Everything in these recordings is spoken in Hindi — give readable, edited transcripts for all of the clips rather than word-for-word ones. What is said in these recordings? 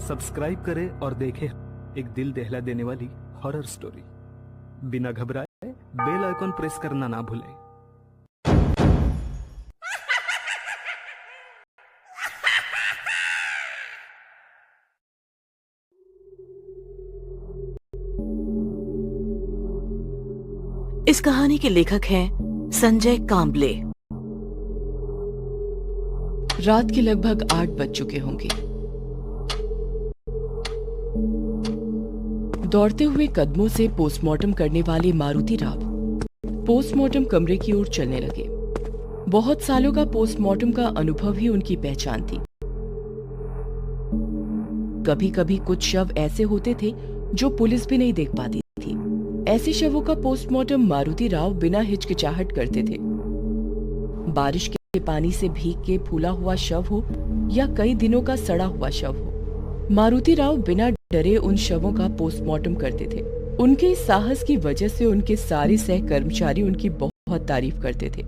सब्सक्राइब करें और देखें एक दिल दहला देने वाली हॉरर स्टोरी। बिना घबराए बेल आइकॉन प्रेस करना ना भूलें। इस कहानी के लेखक हैं संजय कांबले। रात के लगभग 8 बज चुके होंगे। दौड़ते हुए कदमों से पोस्टमार्टम करने वाले मारुति राव पोस्टमार्टम कमरे की ओर चलने लगे। बहुत सालों का पोस्टमार्टम का अनुभव ही उनकी पहचान थी। कभी कभी कुछ शव ऐसे होते थे जो पुलिस भी नहीं देख पाती थी। ऐसे शवों का पोस्टमार्टम मारुति राव बिना हिचकिचाहट करते थे। बारिश के पानी से भीग के फूला हुआ शव हो या कई दिनों का सड़ा हुआ शव हो, मारुति राव बिना डरे उन शवों का पोस्टमार्टम करते थे। उनके इस साहस की वजह से उनके सारे सहकर्मचारी उनकी बहुत तारीफ करते थे।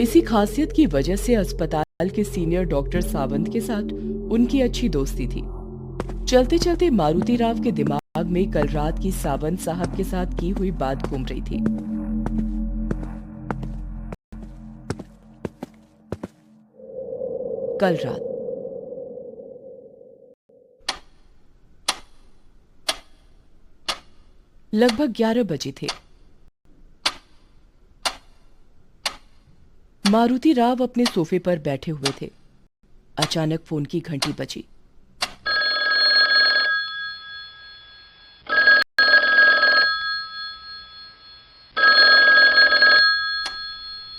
इसी खासियत की वजह से अस्पताल के सीनियर डॉक्टर सावंत के साथ उनकी अच्छी दोस्ती थी। चलते चलते मारुति राव के दिमाग में कल रात की सावंत साहब के साथ की हुई बात घूम रही थी। कल रात लगभग 11 बजे थे। मारुति राव अपने सोफे पर बैठे हुए थे। अचानक फोन की घंटी बजी।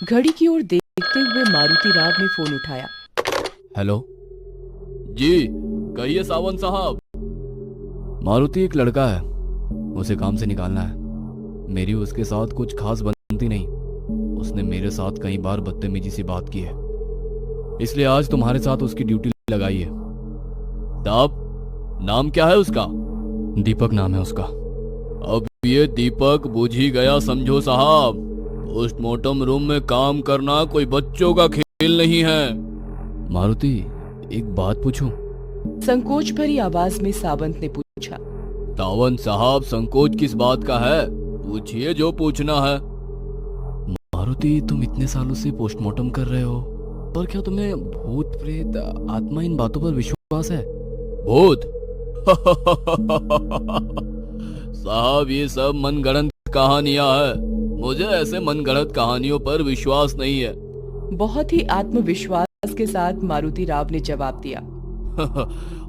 घड़ी की ओर देखते हुए मारुति राव ने फोन उठाया। हेलो जी कहिए सावंत साहब। मारुति एक लड़का है, उसे काम से निकालना है। मेरी उसके साथ कुछ खास बनती नहीं। उसने मेरे साथ कई बार बदतमीजी से बात की है, इसलिए आज तुम्हारे साथ उसकी ड्यूटी लगाई है। साहब नाम क्या है उसका? दीपक नाम है उसका। अब ये दीपक बुझ ही गया समझो साहब। पोस्टमार्टम रूम में काम करना कोई बच्चों का खेल नहीं है। मारुति एक बात पूछूं? संकोच भरी आवाज में सावंत ने पूछा। सावंत साहब संकोच किस बात का है, पूछिए जो पूछना है। मारुति तुम इतने सालों से पोस्टमार्टम कर रहे हो, पर क्या तुम्हें भूत प्रेत आत्मा इन बातों पर विश्वास है? भूत साहब ये सब मनगढ़ंत कहानियां है। मुझे ऐसे मनगढ़ंत कहानियों पर विश्वास नहीं है। बहुत ही आत्मविश्वास के साथ मारुति राव ने जवाब दिया।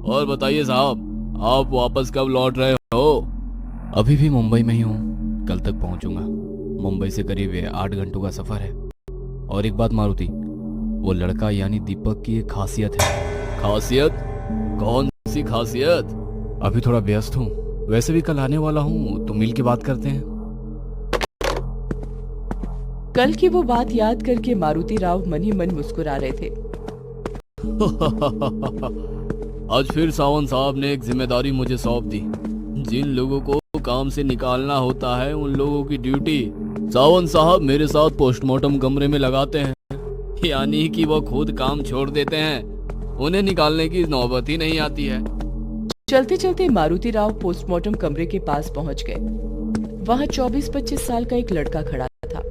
और बताइए साहब आप वापस कब लौट रहे हो? अभी भी मुंबई में ही हूँ, कल तक पहुंचूंगा। मुंबई से करीब 8 घंटों का सफर है। और एक बात मारुति, वो लड़का यानी दीपक की एक खासियत है। खासियत? कौन सी खासियत? अभी थोड़ा व्यस्त हूँ, वैसे भी कल आने वाला हूँ, तो मिल के बात करते हैं। कल की वो बात याद करके मारुति राव मन ही मन मुस्कुरा रहे थे। आज फिर सावंत साहब ने एक जिम्मेदारी मुझे सौंप दी। जिन लोगों को काम से निकालना होता है उन लोगों की ड्यूटी सावंत साहब मेरे साथ पोस्टमार्टम कमरे में लगाते हैं। यानी कि वो खुद काम छोड़ देते हैं, उन्हें निकालने की नौबत ही नहीं आती है। चलते चलते मारुति राव पोस्टमार्टम कमरे के पास पहुंच गए। वहां 24-25 साल का एक लड़का खड़ा था।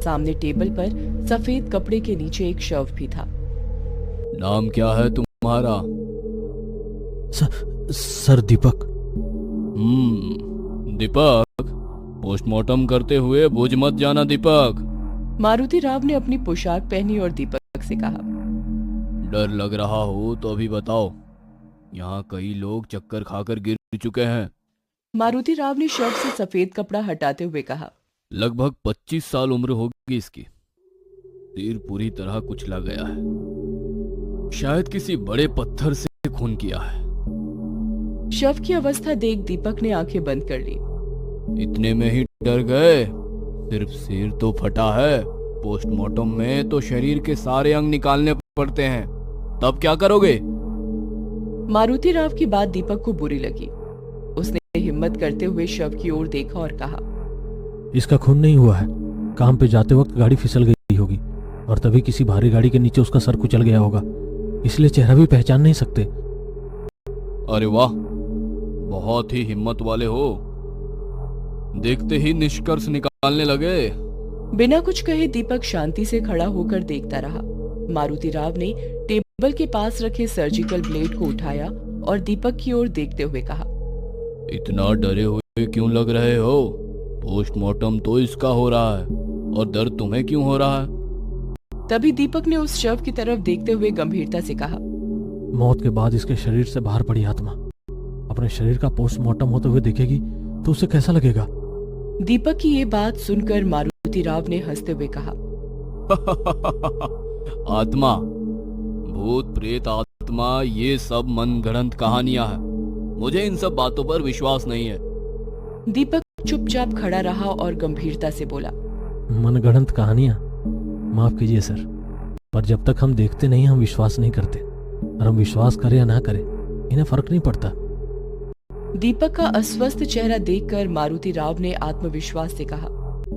सामने टेबल पर सफेद कपड़े के नीचे एक शव भी था। नाम क्या है तुम्हारा? सर दीपक। दीपक, पोस्टमार्टम करते हुए भूज मत जाना दीपक। मारुति राव ने अपनी पोशाक पहनी और दीपक से कहा। डर लग रहा हो तो अभी बताओ, यहाँ कई लोग चक्कर खाकर गिर चुके हैं। मारुति राव ने शव से सफेद कपड़ा हटाते हुए कहा। लगभग 25 साल उम्र होगी इसकी। सिर पूरी तरह कुचला गया है, शायद किसी बड़े पत्थर से खून किया है। शव की अवस्था देख दीपक ने आंखें बंद कर ली। इतने में ही डर गए? सिर्फ सिर तो फटा है, पोस्टमार्टम में तो शरीर के सारे अंग निकालने पड़ते हैं, तब क्या करोगे? मारुति राव की बात दीपक को बुरी लगी। उसने हिम्मत करते हुए शव की ओर देखा और कहा। इसका खून नहीं हुआ है, काम पे जाते वक्त गाड़ी फिसल गई होगी और तभी किसी भारी गाड़ी के नीचे उसका सर कुचल गया होगा। इसलिए चेहरा भी पहचान नहीं सकते। अरे वाह, बहुत ही हिम्मत वाले हो, देखते ही निष्कर्ष निकालने लगे। बिना कुछ कहे दीपक शांति से खड़ा होकर देखता रहा। मारुति राव ने टेबल के पास रखे सर्जिकल ब्लेड को उठाया और दीपक की ओर देखते हुए कहा, इतना डरे हुए क्यों लग रहे हो? पोस्टमार्टम तो इसका हो रहा है और दर्द तुम्हें क्यों हो रहा है? तभी दीपक ने उस शव की तरफ देखते हुए गंभीरता से कहा, मौत के बाद इसके शरीर से बाहर पड़ी आत्मा अपने शरीर का पोस्टमार्टम होते हुए देखेगी तो उसे कैसा लगेगा? दीपक की ये बात सुनकर मारुति राव ने हंसते हुए कहा, आत्मा, भूत प्रेत आत्मा, ये सब मनगढ़ंत कहानियां हैं। मुझे इन सब बातों पर विश्वास नहीं है। दीपक चुपचाप खड़ा रहा और गंभीरता से बोला, मनगढ़ंत कहानियां? माफ कीजिए सर, पर जब तक हम देखते नहीं हम विश्वास नहीं करते, और हम विश्वास करें या ना करें इन्हें फर्क नहीं पड़ता। दीपक का अस्वस्थ चेहरा देखकर मारुति राव ने आत्मविश्वास से कहा,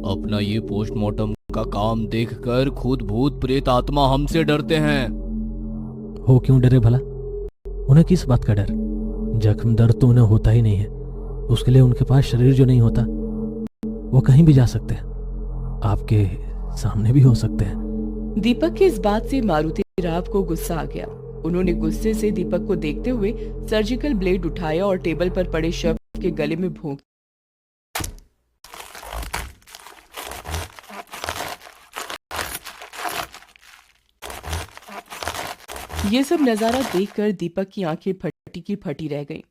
अपना ये पोस्टमार्टम का काम देखकर खुद भूत प्रेत आत्मा हमसे डरते हैं। हो क्यों डरे भला? उन्हें किस बात का डर? जख्म दर्द तो उन्हें होता ही नहीं है, उसके लिए उनके पास शरीर जो नहीं होता वो कहीं भी जा सकते हैं, आपके सामने भी हो सकते हैं। दीपक की इस बात से मारुति राव को गुस्सा आ गया। उन्होंने गुस्से से दीपक को देखते हुए सर्जिकल ब्लेड उठाया और टेबल पर पड़े शव के गले में भोंक। ये सब नजारा देखकर दीपक की आंखें फटी की फटी रह गईं।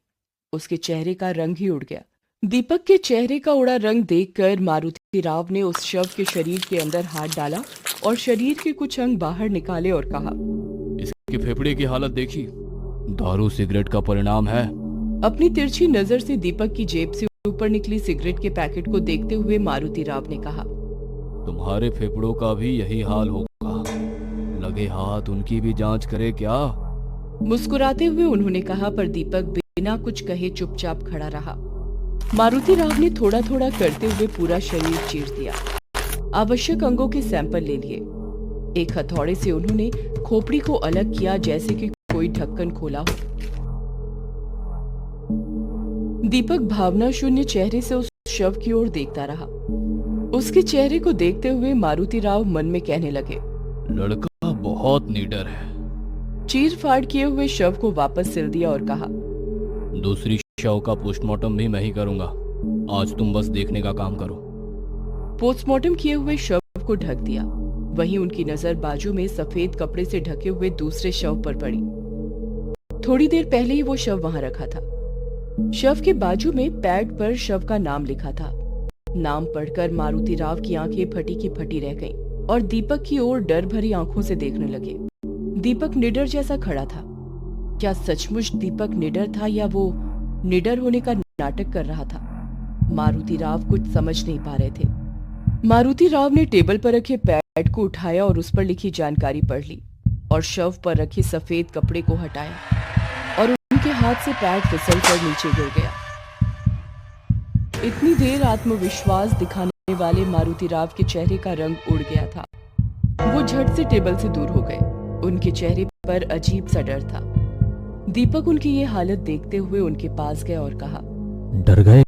उसके चेहरे का रंग ही उड़ गया। दीपक के चेहरे का उड़ा रंग देखकर मारुति राव ने उस शव के शरीर के अंदर हाथ डाला और शरीर के कुछ अंग बाहर निकाले और कहा, इसके फेफड़े की हालत देखी, दारू सिगरेट का परिणाम है। अपनी तिरछी नजर से दीपक की जेब से ऊपर निकली सिगरेट के पैकेट को देखते हुए मारुति राव ने कहा, तुम्हारे फेफड़ों का भी यही हाल होगा, लगे हाथ उनकी भी जांच करे क्या? मुस्कुराते हुए उन्होंने कहा, पर दीपक बिना कुछ कहे चुपचाप खड़ा रहा। मारुति राव ने थोड़ा थोड़ा करते हुए पूरा शरीर चीर दिया। आवश्यक अंगों के सैंपल ले लिए। एक हथौड़े से उन्होंने खोपड़ी को अलग किया जैसे कि कोई ढक्कन खोला हो। दीपक भावना शून्य चेहरे से उस शव की ओर देखता रहा। उसके चेहरे को देखते हुए मारुति राव मन में कहने लगे, लड़का बहुत निडर है। चीर फाड़ किए हुए शव को वापस सिल दिया और कहा, दूसरी शव का पोस्टमार्टम भी मैं ही करूंगा, आज तुम बस देखने का काम करो। पोस्टमार्टम किए हुए शव को ढक दिया। वहीं उनकी नजर बाजू में सफेद कपड़े से ढके हुए दूसरे शव पर पड़ी। थोड़ी देर पहले ही वो शव वहां रखा था। शव के बाजू में पैड पर शव का नाम लिखा था। नाम पढ़कर मारुति राव की आंखें फटी की फटी रह गईं और दीपक की ओर डर भरी आंखों से देखने लगे। दीपक निडर जैसा खड़ा था। क्या सचमुच दीपक निडर था या वो निडर होने का नाटक कर रहा था? मारुति राव कुछ समझ नहीं पा रहे थे। मारुति राव ने टेबल पर रखे पैड को उठाया और उस पर लिखी जानकारी पढ़ ली और शव पर रखे सफेद कपड़े को हटाया और उनके हाथ से पैड फिसल कर नीचे गिर गया। इतनी देर आत्मविश्वास दिखाने वाले मारुति राव के चेहरे का रंग उड़ गया था। वो झट से टेबल से दूर हो गए। उनके चेहरे पर अजीब सा डर था। दीपक उनकी ये हालत देखते हुए उनके पास गया और कहा, डर गए?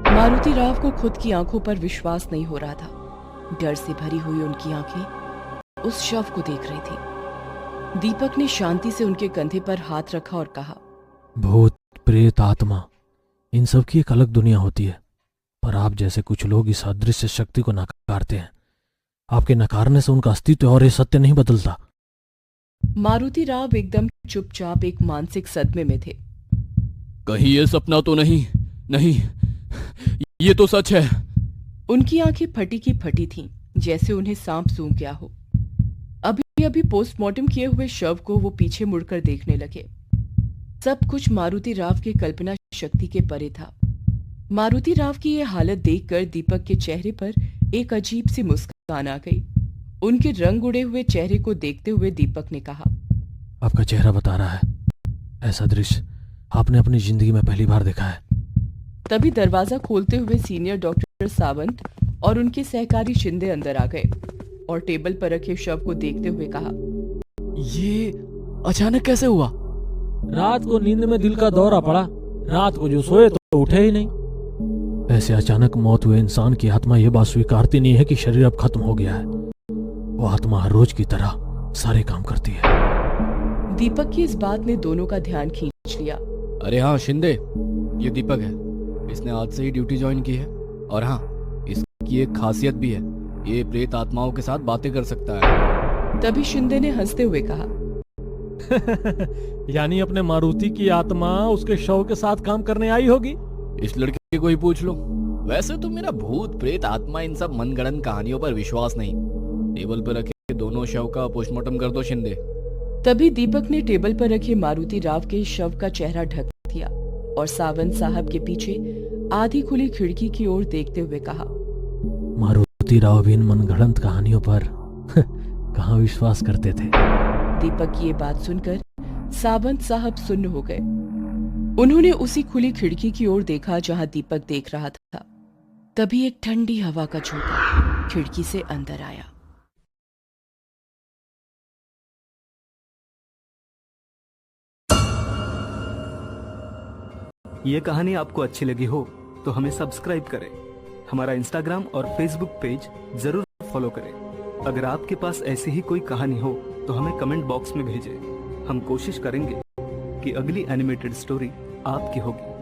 मारुति राव को खुद की आंखों पर विश्वास नहीं हो रहा था। डर से भरी हुई उनकी आंखें उस शव को देख रही थी। दीपक ने शांति से उनके कंधे पर हाथ रखा और कहा, भूत प्रेत आत्मा, इन सब की एक अलग दुनिया होती है, पर आप जैसे कुछ लोग इस अदृश्य शक्ति को नकारते हैं। आपके नकारने से उनका अस्तित्व और ये सत्य नहीं बदलता। मारुति राव एकदम चुपचाप एक मानसिक सदमे में थे। कहीं ये सपना तो नहीं? नहीं, ये तो सच है। उनकी आंखें फटी की फटी थीं, जैसे उन्हें सांप सूंघ गया हो। अभी अभी पोस्टमार्टम किए हुए शव को वो पीछे मुड़कर देखने लगे। सब कुछ मारुति राव की कल्पना शक्ति के परे था। मारुति राव की ये हालत देखकर दीपक के चेहरे पर एक अजीब सी मुस्कान आ गई। उनके रंग उड़े हुए चेहरे को देखते हुए दीपक ने कहा, आपका चेहरा बता रहा है, ऐसा दृश्य आपने अपनी जिंदगी में पहली बार देखा है। तभी दरवाजा खोलते हुए सीनियर डॉक्टर सावंत और उनके सहकारी शिंदे अंदर आ गए और टेबल पर रखे शव को देखते हुए कहा, अचानक कैसे हुआ? रात को नींद में दिल का दौरा पड़ा। रात को जो सोए तो उठे ही नहीं। ऐसे अचानक मौत हुए इंसान की आत्मा यह बात स्वीकारती नहीं है कि शरीर अब खत्म हो गया है। वो आत्मा हर रोज की तरह सारे काम करती है। दीपक की इस बात ने दोनों का ध्यान खींच लिया। अरे हाँ शिंदे, ये दीपक है। इसने आज से ही ड्यूटी ज्वाइन की है। और हाँ, इसकी एक खासियत भी है, ये प्रेत आत्माओं के साथ बातें कर सकता है। तभी शिंदे ने हंसते हुए कहा, यानी अपने मारुति की आत्मा उसके शव के साथ काम करने आई होगी। इस लड़के को ही पूछ लो। वैसे तो मेरा भूत प्रेत आत्मा इन सब मनगढ़ंत कहानियों पर विश्वास नहीं। टेबल पर रखे दोनों शव का पोस्टमार्टम कर दो शिंदे। तभी दीपक ने टेबल पर रखे मारुति राव के शव का चेहरा ढक दिया और सावंत साहब के पीछे आधी खुली खिड़की की ओर देखते हुए कहा, मारुति राव भी इन मनगढ़ंत कहानियों पर कहाँ विश्वास करते थे। दीपक की ये बात सुनकर सावंत साहब सुन्न हो गए। उन्होंने उसी खुली खिड़की की ओर देखा जहां दीपक देख रहा था। तभी एक ठंडी हवा का झोंका खिड़की से अंदर आया। ये कहानी आपको अच्छी लगी हो तो हमें सब्सक्राइब करें। हमारा इंस्टाग्राम और फेसबुक पेज जरूर फॉलो करें। अगर आपके पास ऐसी ही कोई कहानी हो तो हमें कमेंट बॉक्स में भेजें। हम कोशिश करेंगे कि अगली एनिमेटेड स्टोरी आपकी होगी।